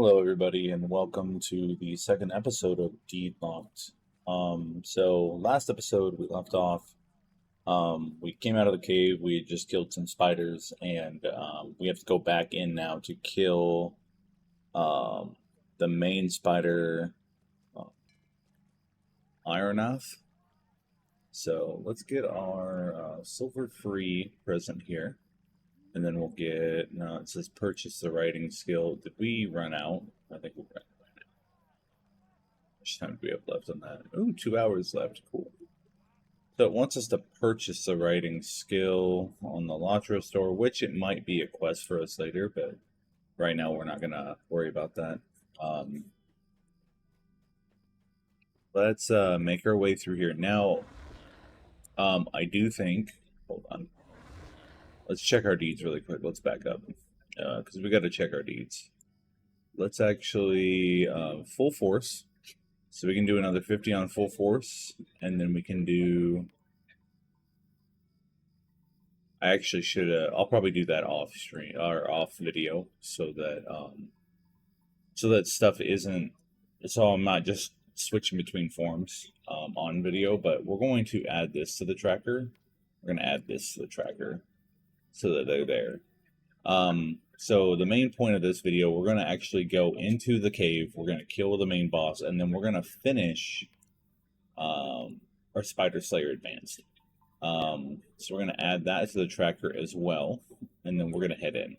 Hello, everybody, and welcome to the second episode of Deedlocked. So last episode we left off. We came out of the cave. We had just killed some spiders, and we have to go back in now to kill um, the main spider, uh, Ironoth. So let's get our silver-free present here, and then we'll get. No, it says purchase the writing skill. Did we run out? I think we ran out. How much time do we have left on that? Ooh, 2 hours left. Cool. So it wants us to purchase the writing skill on the Lotro store, which it might be a quest for us later, but right now we're not going to worry about that. Let's make our way through here. Now, I do think, hold on. Let's check our deeds really quick. Let's back up, because we got to check our deeds. Let's actually, full force. So we can do another 50 on full force, and then we can do... I actually should, I'll probably do that off stream, or off video, so that stuff isn't, so I'm not just switching between forms on video, but we're going to add this to the tracker. We're going to add this to the tracker so that they're there. So the main point of this video, we're going to actually go into the cave, we're going to kill the main boss, and then we're going to finish our Spider Slayer Advanced. So we're going to add that to the tracker as well, and then we're going to head in.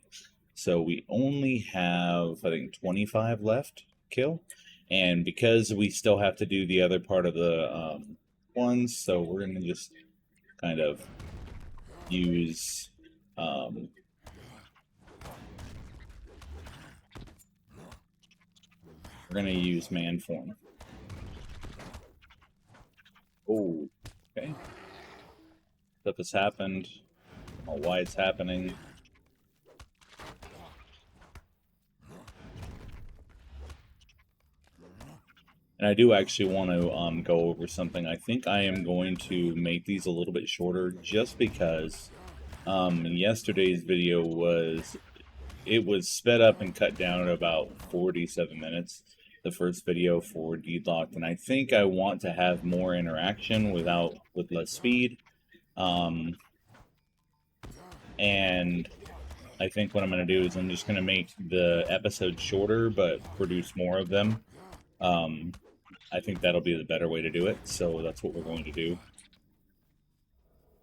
So we only have, I think, 25 left to kill, and because we still have to do the other part of the ones, so we're going to just kind of use... we're going to use man form. Oh, okay. Stuff has happened. I don't know why it's happening. And I do actually want to go over something. I think I am going to make these a little bit shorter just because yesterday's video was sped up and cut down at about 47 minutes. The first video for Deedlocked, and I think I want to have more interaction with less speed. And I think what I'm going to do is I'm just going to make the episodes shorter, but produce more of them. I think that'll be the better way to do it, so that's what we're going to do.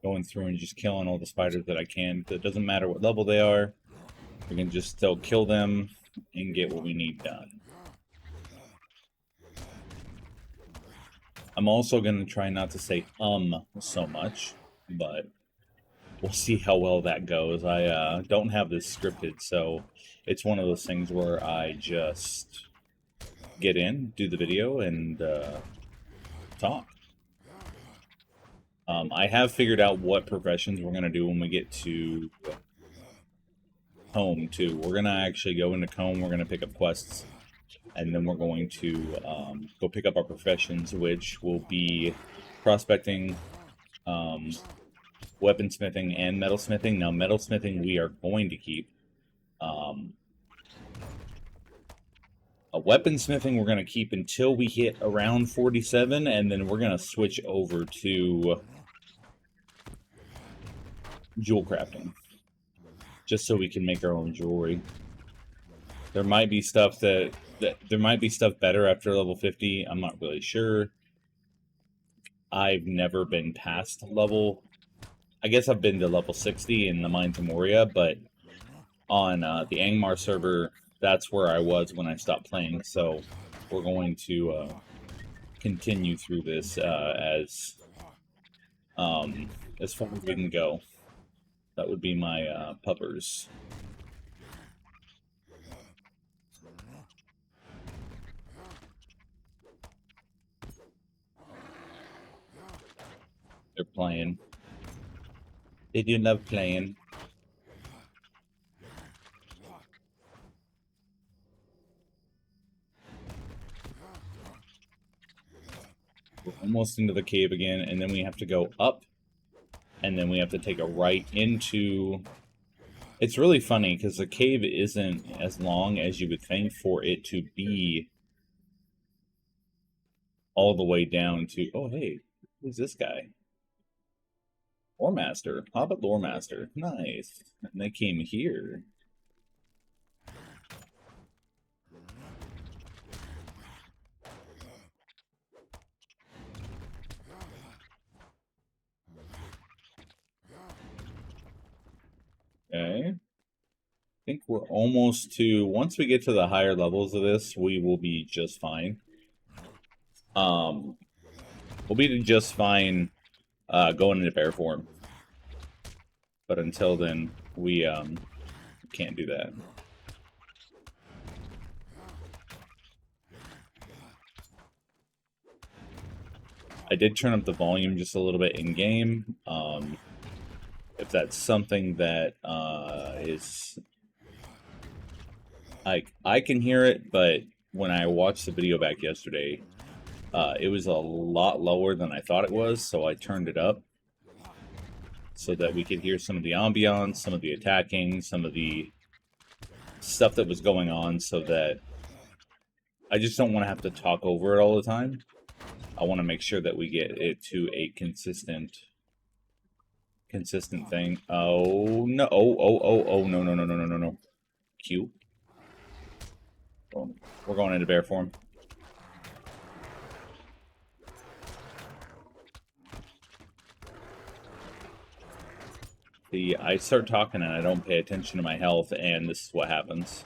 Going through and just killing all the spiders that I can. It doesn't matter what level they are. We can just still kill them and get what we need done. I'm also going to try not to say so much, but we'll see how well that goes. I don't have this scripted, so it's one of those things where I just get in, do the video, and talk. I have figured out what professions we're going to do when we get to home, too. We're going to actually go into home, we're going to pick up quests, and then we're going to go pick up our professions, which will be prospecting, weaponsmithing, and metalsmithing. Now, metalsmithing we are going to keep. Weaponsmithing we're going to keep until we hit around 47, and then we're going to switch over to jewel crafting, just so we can make our own jewelry. There might be stuff there might be stuff better after level 50. I'm not really sure. I've never been past level... I guess I've been to level 60 in the Mines of Moria, but on the Angmar server, that's where I was when I stopped playing. So we're going to continue through this as far as we can go. That would be my puppers. They're playing. They do love playing. We're almost into the cave again, and then we have to go up, and then we have to take a right into It's really funny because the cave isn't as long as you would think for it to be all the way down to. Oh, hey, who's this guy? Lore Master. Hobbit Lore Master. Nice. And they came here. Okay. I think we're almost to. Once we get to the higher levels of this, we will be just fine. We'll be just fine going into bear form. But until then, we can't do that. I did turn up the volume just a little bit in game. If that's something that is like, I can hear it, but when I watched the video back yesterday, it was a lot lower than I thought it was, so I turned it up so that we could hear some of the ambiance, some of the attacking, some of the stuff that was going on, so that I just don't want to have to talk over it all the time. I want to make sure that we get it to a consistent thing. Oh no! Oh no! No! Q. Oh, we're going into bear form. See, I start talking and I don't pay attention to my health, and this is what happens.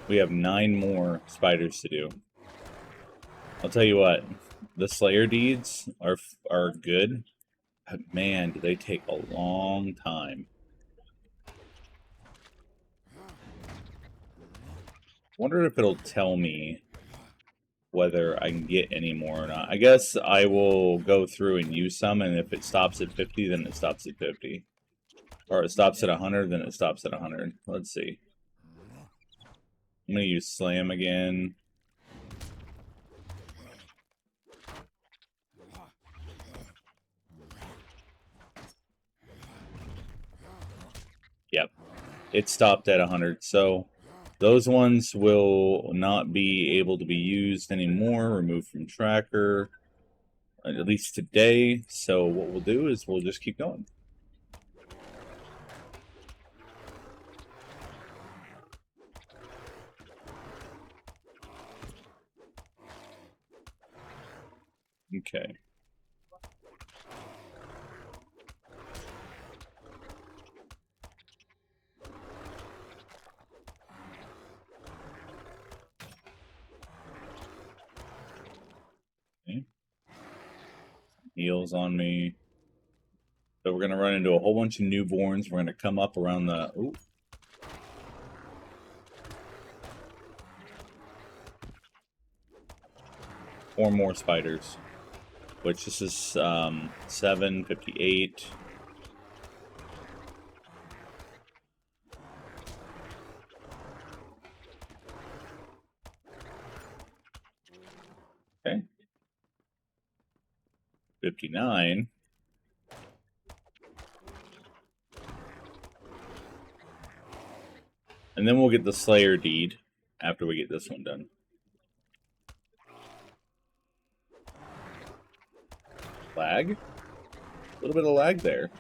We have 9 more spiders to do. I'll tell you what, the Slayer deeds are good, but man, do they take a long time. Wonder if it'll tell me whether I can get any more or not. I guess I will go through and use some, and if it stops at 50, then it stops at 50. Or it stops at 100, then it stops at 100. Let's see. I'm going to use Slam again. Yep. It stopped at 100. So those ones will not be able to be used anymore. Removed from tracker. At least today. So what we'll do is we'll just keep going. Okay. Okay. Heals on me. So we're going to run into a whole bunch of newborns. We're going to come up around the... Ooh. Four more spiders. Which this is 758. Okay. 59. And then we'll get the Slayer deed after we get this one done. Lag? A little bit of lag there.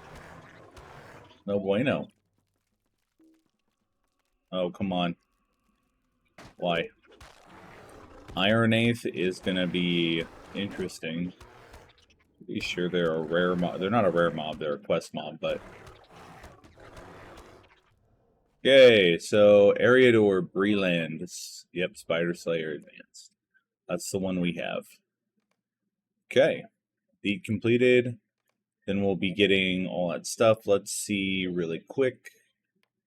No bueno. Oh, come on. Why? Iron Eighth is going to be interesting. Pretty sure they're a rare mob. They're not a rare mob, they're a quest mob, but... Okay, so Ariador Breland. Yep, Spider Slayer Advanced. That's the one we have. Okay. Deed completed. Then we'll be getting all that stuff. Let's see really quick.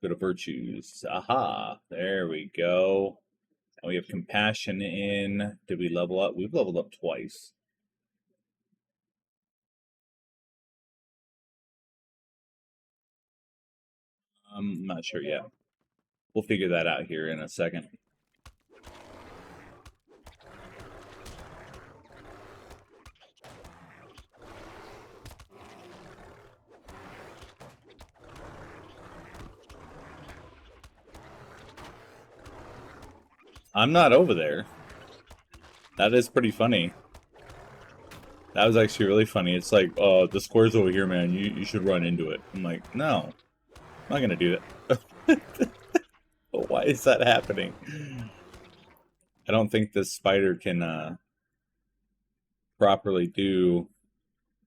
Go to virtues. Aha! There we go. And we have compassion in. Did we level up? We've leveled up twice. I'm not sure yet. We'll figure that out here in a second. I'm not over there. That is pretty funny. That was actually really funny. It's like, oh, the square's over here, man. You should run into it. I'm like, no, I'm not gonna do that. But why is that happening? I don't think this spider can properly do.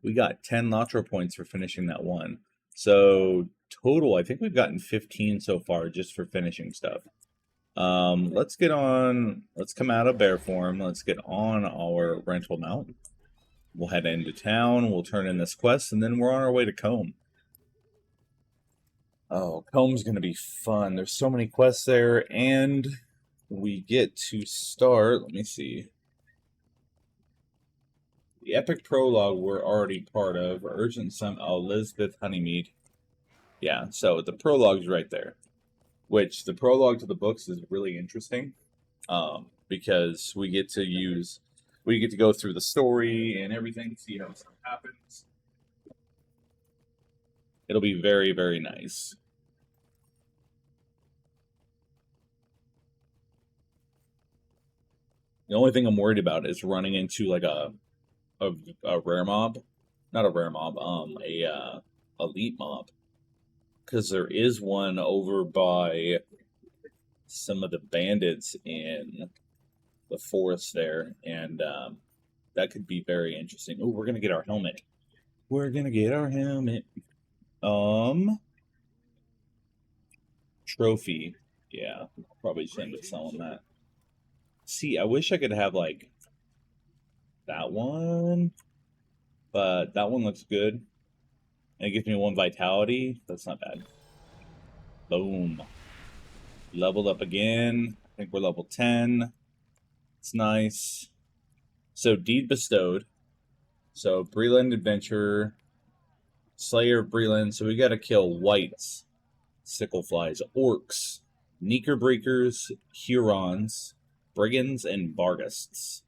We got 10 Lotro points for finishing that one. So total, I think we've gotten 15 so far just for finishing stuff. Let's get on. Let's come out of bear form. Let's get on our rental mount. We'll head into town. We'll turn in this quest, and then we're on our way to Combe. Oh, Comb's gonna be fun. There's so many quests there, and we get to start. Let me see. The epic prologue we're already part of. Urgent Sun. Oh, Elizabeth Honeymead. Yeah, so the prologue's right there. Which the prologue to the books is really interesting, because we get to go through the story and everything, see how stuff happens. It'll be very, very nice. The only thing I'm worried about is running into like a rare mob, not a rare mob, a elite mob, because there is one over by some of the bandits in the forest there, and that could be very interesting. Oh, we're gonna get our helmet. We're gonna get our helmet. Trophy. Yeah, probably should end up selling that. See, I wish I could have like that one, but that one looks good. And it gives me 1 vitality. That's not bad. Boom. Leveled up again. I think we're level 10. It's nice. So, Deed Bestowed. So, Breland Adventurer. Slayer of Breland. So, we gotta kill wights, sickleflies, orcs, Knickerbreakers, Hurons, brigands, and Barghasts.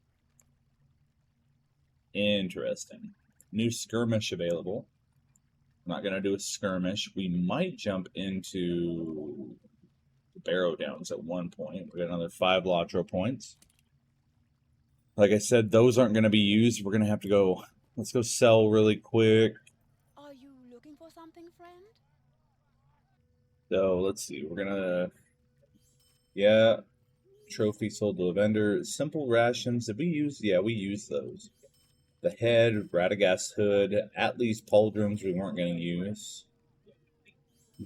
Interesting. New skirmish available. I'm not going to do a skirmish. We might jump into the Barrow Downs at one point. We got another 5 Lotro points. Like I said, those aren't going to be used. We're going to have to go. Let's go sell really quick. Are you looking for something, friend? So let's see. We're going to. Yeah. Trophy sold to the vendor. Simple rations. Did we use? Yeah, we used those. The head, Radagast hood, Atlee's pauldrons we weren't going to use.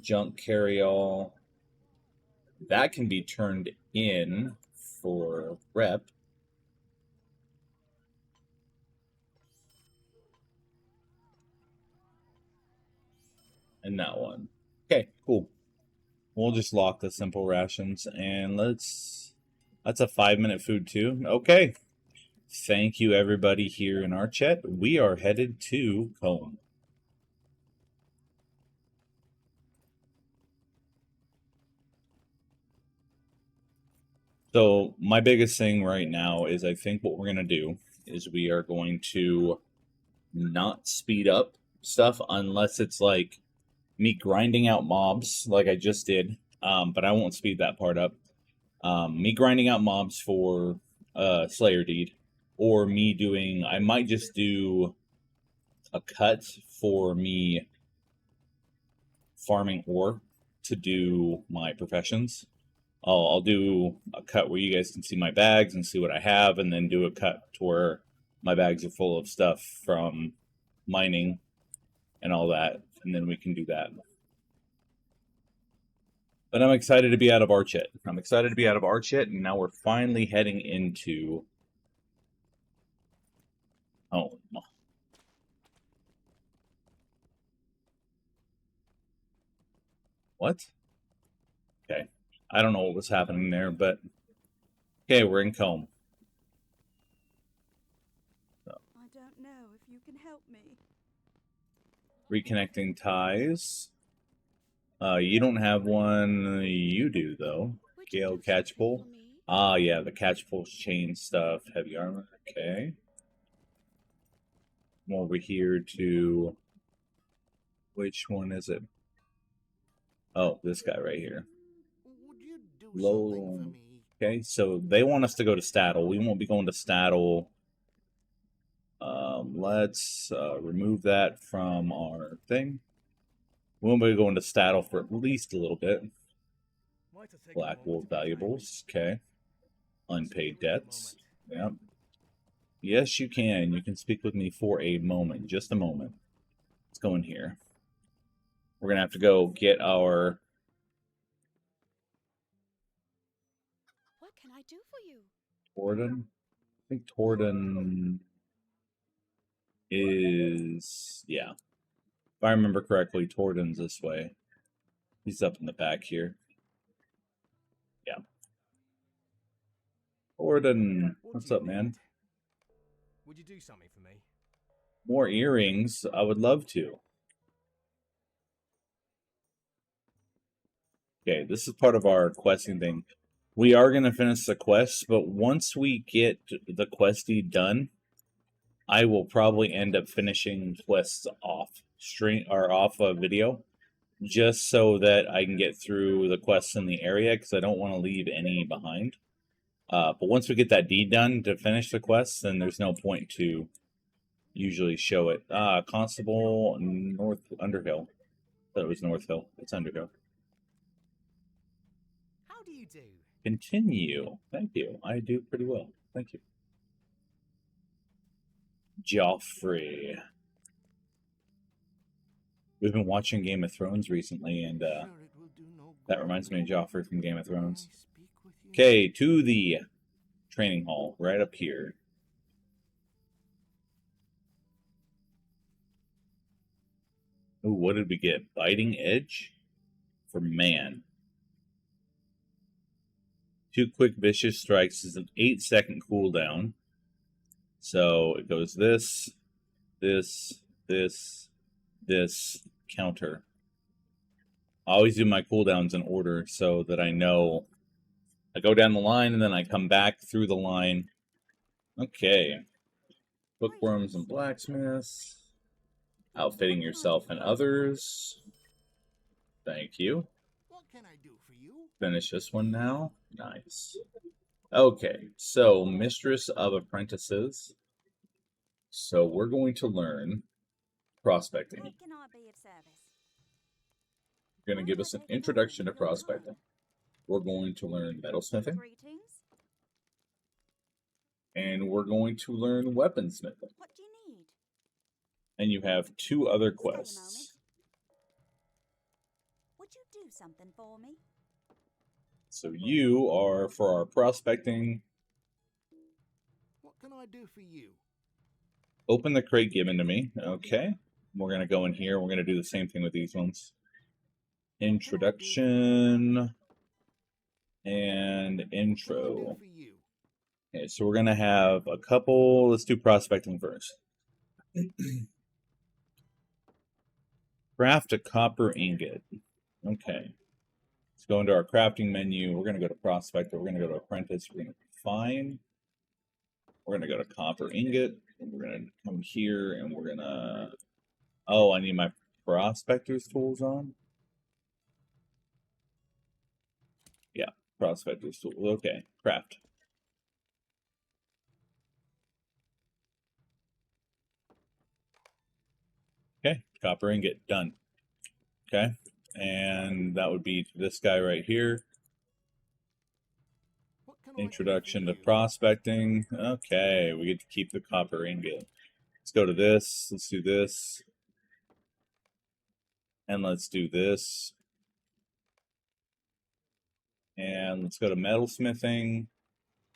Junk carry-all. That can be turned in for rep. And that one. Okay, cool. We'll just lock the simple rations and let's... That's a 5-minute food too. Okay. Thank you everybody here in our chat. We are headed to Combe. So my biggest thing right now is I think what we're going to do is we are going to not speed up stuff unless it's like me grinding out mobs like I just did. But I won't speed that part up. Me grinding out mobs for Slayer Deed, or me doing, I might just do a cut for me farming ore to do my professions. I'll do a cut where you guys can see my bags and see what I have, and then do a cut to where my bags are full of stuff from mining and all that, and then we can do that. But I'm excited to be out of Archet. I'm excited to be out of Archet, and now we're finally heading into home. What? Okay. I don't know what was happening there, but okay, we're in Combe. I don't know if you can help me. Reconnecting ties. You don't have one. You do, though. Gale Catchpole. Ah, yeah, the Catchpole chain stuff. Heavy armor. Okay. Come over here to... Which one is it? Oh, this guy right here. Would you do Low. something for me? Okay, so they want us to go to Staddle. We won't be going to Staddle. Let's remove that from our thing. We won't be going to Staddle for at least a little bit. Black Wolf valuables. Okay. Unpaid debts. Yep. Yes, you can. You can speak with me for a moment. Just a moment. Let's go in here. We're going to have to go get our... What can I do for you? Torden? I think Torden is... Yeah. If I remember correctly, Torden's this way. He's up in the back here. Yeah. Torden, what's up, man? Would you do something for me? More earrings? I would love to. Okay, this is part of our questing thing. We are going to finish the quest, but once we get the questy done, I will probably end up finishing quests off stream or off a video, just so that I can get through the quests in the area, because I don't want to leave any behind. But once we get that deed done to finish the quests, then there's no point to usually show it. Constable North Underhill. I thought it was North Hill. It's Underhill. How do you do? Continue. Thank you. I do pretty well. Thank you. Joffrey. We've been watching Game of Thrones recently, and that reminds me of Joffrey from Game of Thrones. Okay, to the training hall, right up here. Ooh, what did we get? Biting Edge? For man. 2 quick vicious strikes is an 8-second cooldown. So it goes this, counter. I always do my cooldowns in order so that I know I go down the line and then I come back through the line. Okay. Bookworms and blacksmiths. Outfitting yourself and others. Thank you. What can I do for you? Finish this one now. Nice. Okay, so Mistress of Apprentices. So we're going to learn prospecting. How can I be of service? You're going to give us an introduction to prospecting. We're going to learn metalsmithing. Greetings. And we're going to learn weaponsmithing. What do you need? And you have 2 other Stay a moment. quests. Would you do something for me? So you are for our prospecting. What can I do for you? Open the crate given to me. Okay. We're going to go in here. We're going to do the same thing with these ones. Introduction. And intro. Okay, so we're going to have a couple. Let's do prospecting first. Craft a copper ingot. Okay. Let's go into our crafting menu. We're going to go to prospector. We're going to go to apprentice. We're going to find. We're going to go to copper ingot. And we're going to come here and we're going to... Oh, I need my prospector's tools on? Yeah, prospector's tools. Okay, craft. Okay, copper ingot, done. Okay, and that would be this guy right here. Introduction to prospecting. Okay, we get to keep the copper ingot. Let's go to this. Let's do this. And let's do this. And let's go to metalsmithing.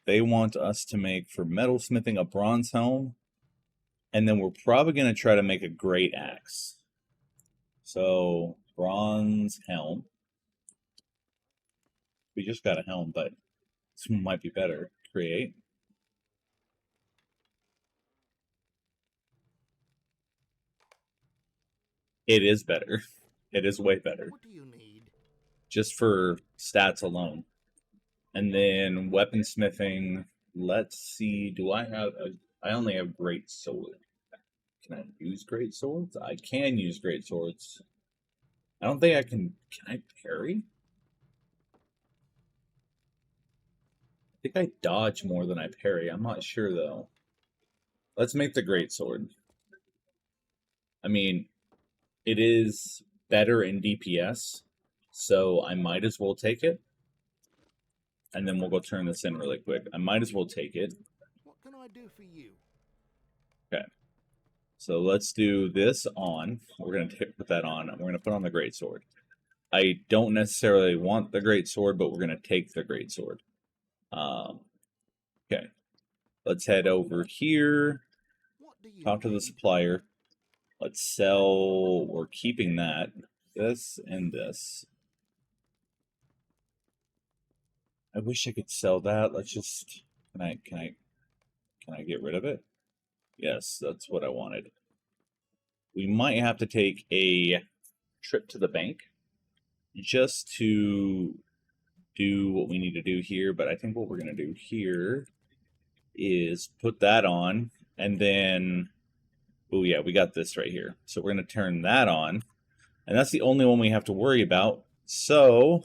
They want us to make, for metalsmithing, a bronze helm. And then we're probably going to try to make a great axe. So, bronze helm. We just got a helm, but this might be better. Create. It is better. It is way better. What do you need? Just for stats alone. And then weaponsmithing. Let's see. Do I have a... I only have great sword. Can I use great swords? I can use great swords. I don't think I can... Can I parry? think I dodge more than I parry. I'm not sure though. Let's make the greatsword. I mean, it is better in DPS, so I might as well take it. And then we'll go turn this in really quick. I might as well take it. What can I do for you? Okay. So let's do this on. We're going to put that on. We're going to put on the greatsword. I don't necessarily want the greatsword, but we're going to take the greatsword. Okay. Let's head over here. What do you Talk to the need? supplier. Let's sell. We're keeping that. This and this. I wish I could sell that. Let's just. Can I get rid of it? Yes, that's what I wanted. We might have to take a trip to the bank just to do what we need to do here, but I think what we're going to do here is put that on, and then, oh yeah, we got this right here. So we're going to turn that on, and that's the only one we have to worry about. So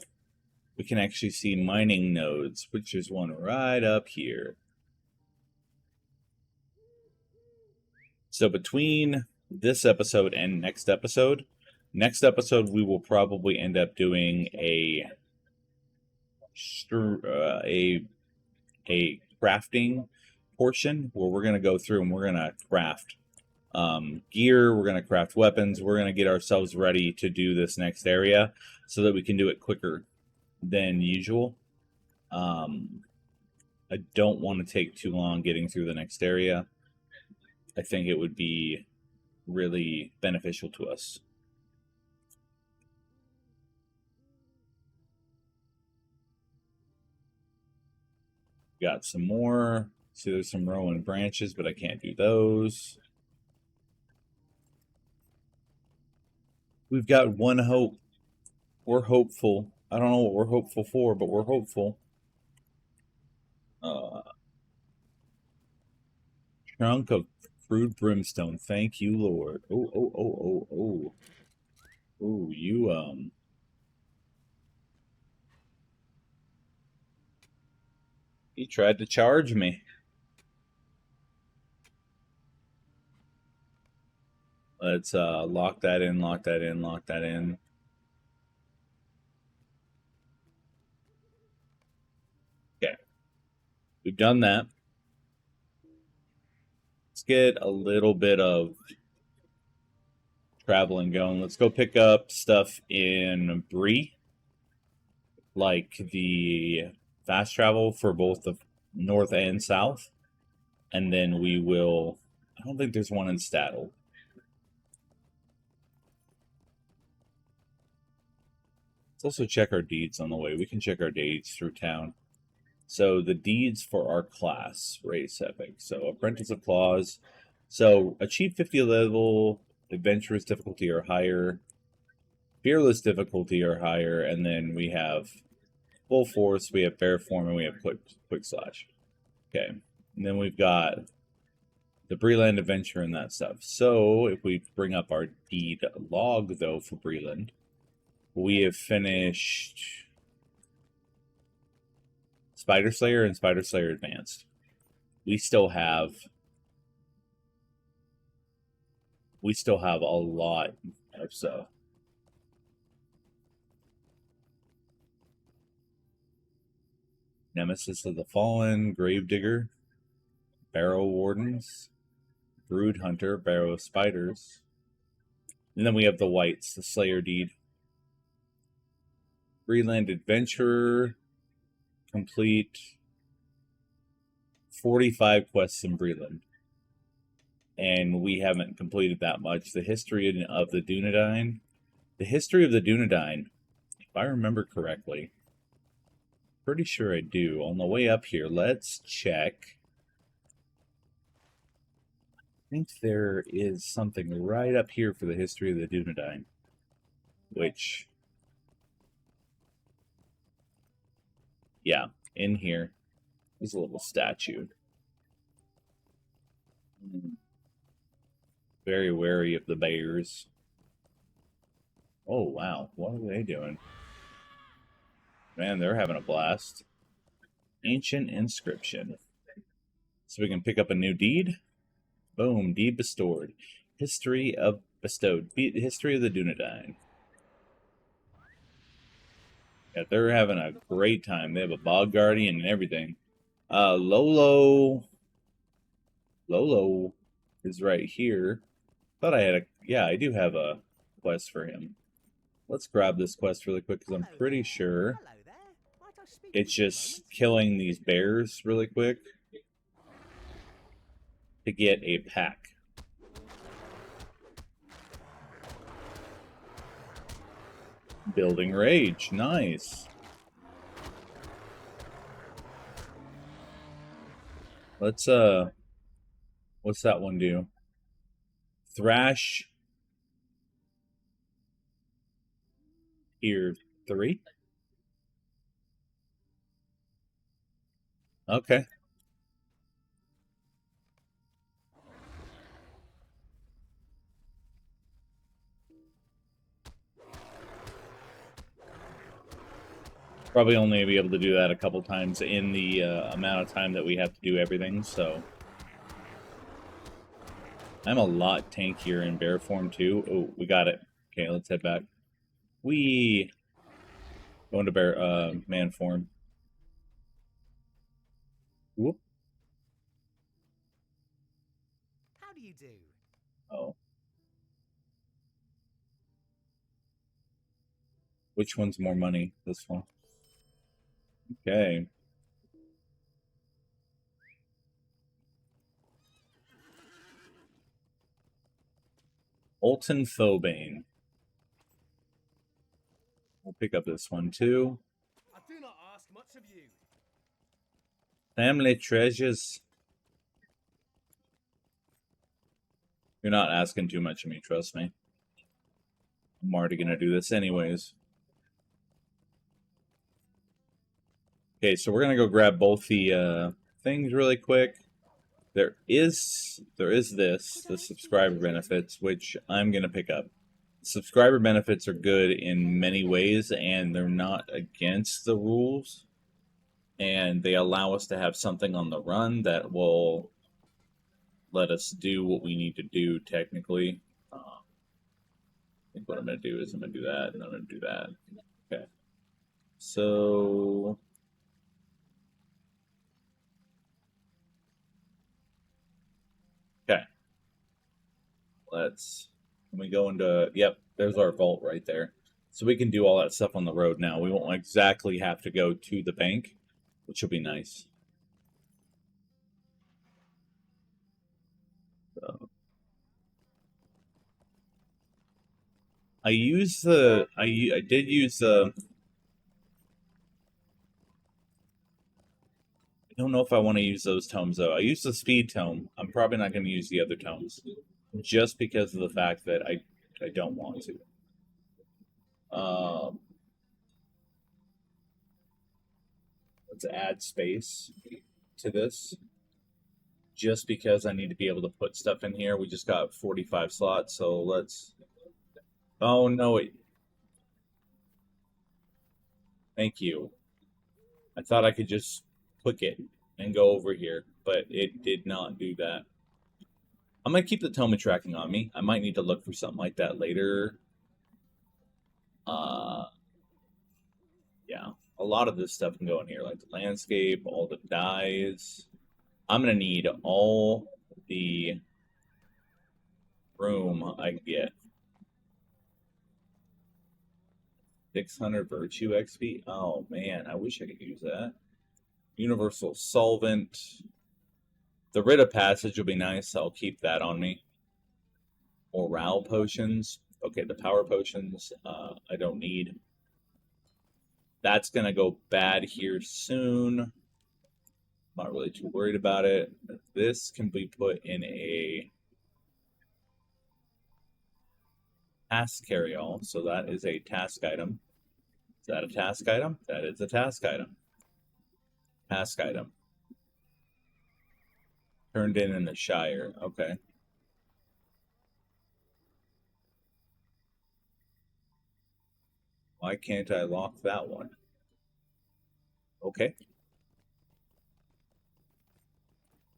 we can actually see mining nodes, which is one right up here. So between this episode and next episode we will probably end up doing a crafting portion where we're going to go through and we're going to craft gear, we're going to craft weapons, we're going to get ourselves ready to do this next area so that we can do it quicker than usual. I don't want to take too long getting through the next area. I think it would be really beneficial to us. Got some more. See, there's some rowan branches, but I can't do those. We've got one hope. We're hopeful. I don't know what we're hopeful for, but we're hopeful. Trunk of crude brimstone. Thank you, Lord. Oh. Oh, you, he tried to charge me. Let's, lock that in, lock that in, lock that in. Okay. We've done that. Let's get a little bit of traveling going. Let's go pick up stuff in Bree, like the fast travel for both the north and south. And then we will. I don't think there's one in Staddle. Let's also check our deeds on the way. We can check our deeds through town. So the deeds for our class, race epic. So apprentice of claws. So achieve 50 level, adventurous difficulty or higher, fearless difficulty or higher, and then we have full force, we have bear form, and we have quick slash. Okay, and then we've got the Breland adventure and that stuff. So if we bring up our deed log though for Breland, we have finished Spider Slayer and Spider Slayer Advanced. We still have a lot of stuff. Nemesis of the Fallen, Gravedigger, Barrow Wardens, Brood Hunter, Barrow Spiders. And then we have the Whites, the Slayer Deed. Breland Adventurer, complete 45 quests in Breland. And we haven't completed that much. The history of the Dunedain. The history of the Dunedain, if I remember correctly, pretty sure I do. On the way up here, let's check. I think there is something right up here for the history of the Dunedain, which, yeah, in here is a little statue. Very wary of the bears. Oh, wow. What are they doing? Man, they're having a blast. Ancient inscription. So we can pick up a new deed. Boom, deed bestowed. History of bestowed. History of the Dunedain. Yeah, they're having a great time. They have a bog guardian and everything. Lolo is right here. Thought I had a... Yeah, I do have a quest for him. Let's grab this quest really quick because I'm pretty sure it's just killing these bears really quick to get a pack. Building rage. Nice. Let's what's that one do? Thrash Tier 3? Okay. Probably only be able to do that a couple times in the amount of time that we have to do everything, so... I'm a lot tankier in bear form too. Oh, we got it. Okay, let's head back. We go into bear man form. Whoop. How do you do? Oh. Which one's more money? This one. Okay. Olton Phobane. We'll pick up this one too. I do not ask much of you. Family treasures. You're not asking too much of me, trust me. I'm already gonna do this anyways. Okay, so we're gonna go grab both the things really quick. There is this, the subscriber benefits, which I'm gonna pick up. Subscriber benefits are good in many ways, and they're not against the rules. And they allow us to have something on the run that will let us do what we need to do technically. I think what I'm going to do is I'm going to do that, and I'm going to do that. Okay. So... Okay. Can we go into... Yep, there's our vault right there. So we can do all that stuff on the road now. We won't exactly have to go to the bank, which will be nice. So... I did use the... I don't know if I want to use those tomes, though. I used the speed tome. I'm probably not going to use the other tomes. Just because of the fact that I don't want to. Let's add space to this. Just because I need to be able to put stuff in here. We just got 45 slots, so let's... Oh, no, wait. Thank you. I thought I could just click it and go over here, but it did not do that. I'm going to keep the tome tracking on me. I might need to look for something like that later. Yeah, a lot of this stuff can go in here, like the landscape, all the dyes. I'm going to need all the room I can get. 600 Virtue XP? Oh, man, I wish I could use that. Universal Solvent. The Writ of Passage will be nice. I'll keep that on me. Morale Potions. Okay, the Power Potions I don't need. That's going to go bad here soon. Not really too worried about it. This can be put in a task carry-all. So that is a task item. Is that a task item? That is a task item. Task item. Turned in the Shire. Okay. Why can't I lock that one? Okay.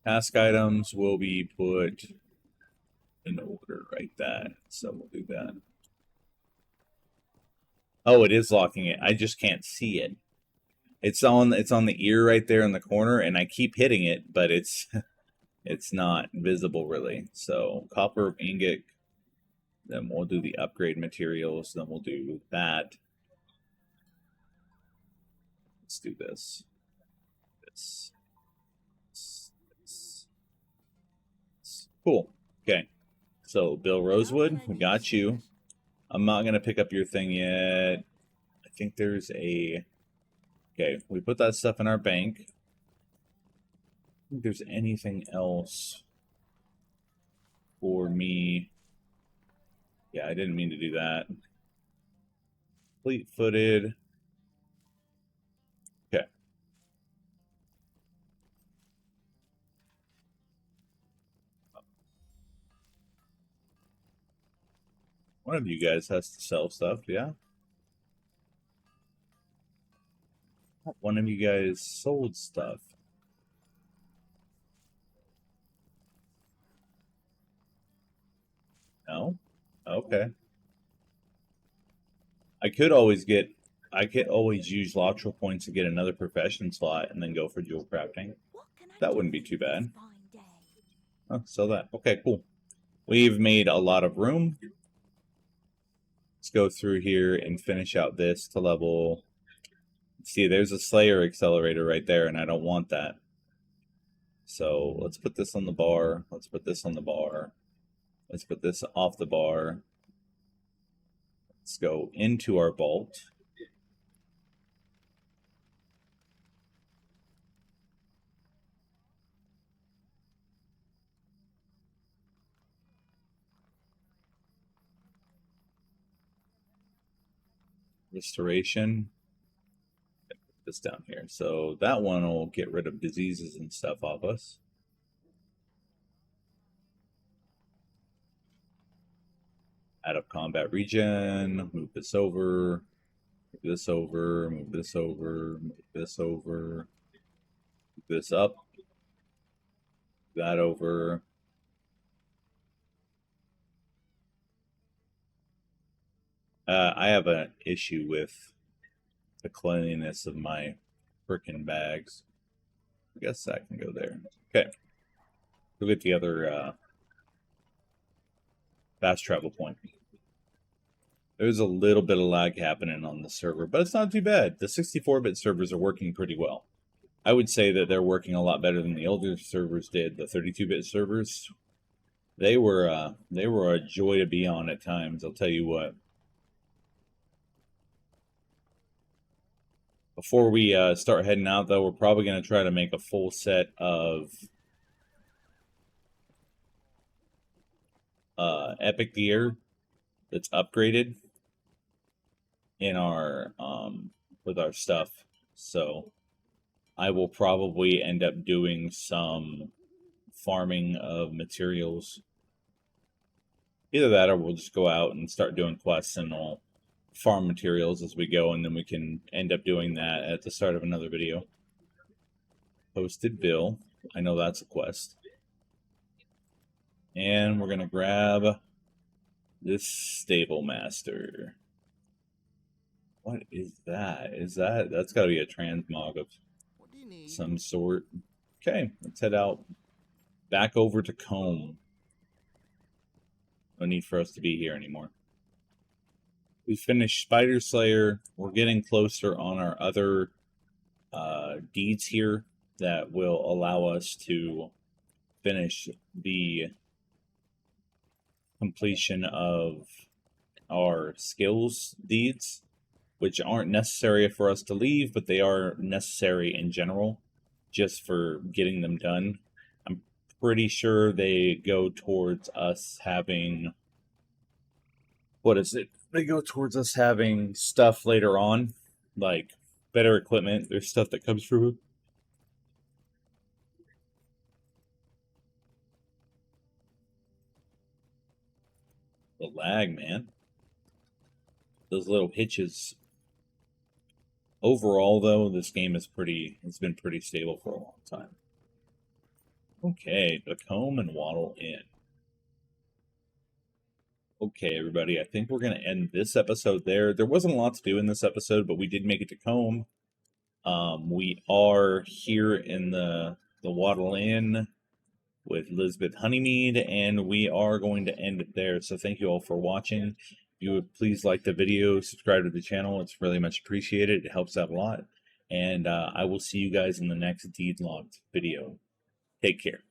Task items will be put in order like that. So we'll do that. Oh, it is locking it. I just can't see it. It's on the ear right there in the corner, and I keep hitting it, but it's it's not visible really. So copper ingot, then we'll do the upgrade materials, then we'll do that. Let's do this. This. Cool. Okay. So Bill Rosewood, we got you. I'm not gonna pick up your thing yet. I think there's a. Okay, we put that stuff in our bank. I think there's anything else for me. Yeah, I didn't mean to do that. Fleet-footed. Okay. One of you guys has to sell stuff, yeah? One of you guys sold stuff. No? Okay. I could always use Lotro points to get another profession slot and then go for dual crafting. That wouldn't be too bad. Oh, sell that. Okay, cool. We've made a lot of room. Let's go through here and finish out this to level. See, there's a Slayer accelerator right there, and I don't want that. So let's put this on the bar. Let's put this on the bar. Let's put this off the bar. Let's go into our vault. Restoration. Put this down here. So that one will get rid of diseases and stuff off us. Out of combat region. Move this over. Move this over. Move this over. Move this over. Move this up. That over. I have an issue with the cleanliness of my frickin' bags. I guess that can go there. Okay. We'll get the other fast travel point. There's a little bit of lag happening on the server, but it's not too bad. The 64-bit servers are working pretty well. I would say that they're working a lot better than the older servers did. The 32-bit servers, they were a joy to be on at times. I'll tell you what. Before we start heading out, though, we're probably going to try to make a full set of epic gear that's upgraded in our with our stuff. So I will probably end up doing some farming of materials. Either that, or we'll just go out and start doing quests and I'll farm materials as we go, and then we can end up doing that at the start of another video. Posted bill. I know that's a quest. And we're gonna grab this stable master. What is that? That's gotta be a transmog of some sort. Okay, let's head out back over to Combe. No need for us to be here anymore. We finished Spider Slayer. We're getting closer on our other deeds here that will allow us to finish the completion of our skills deeds, which aren't necessary for us to leave, but they are necessary in general just for getting them done. I'm pretty sure they go towards us having... What is it? They go towards us having stuff later on, like better equipment. There's stuff that comes through. The lag, man. Those little hitches. Overall, though, this game is it's been pretty stable for a long time. Okay, the comb and waddle in. Okay, everybody, I think we're going to end this episode there. There wasn't a lot to do in this episode, but we did make it to comb. We are here in the Waddle Inn with Elizabeth Honeymead, and we are going to end it there. So thank you all for watching. If you would please like the video, subscribe to the channel. It's really much appreciated. It helps out a lot. And I will see you guys in the next Deedlocked video. Take care.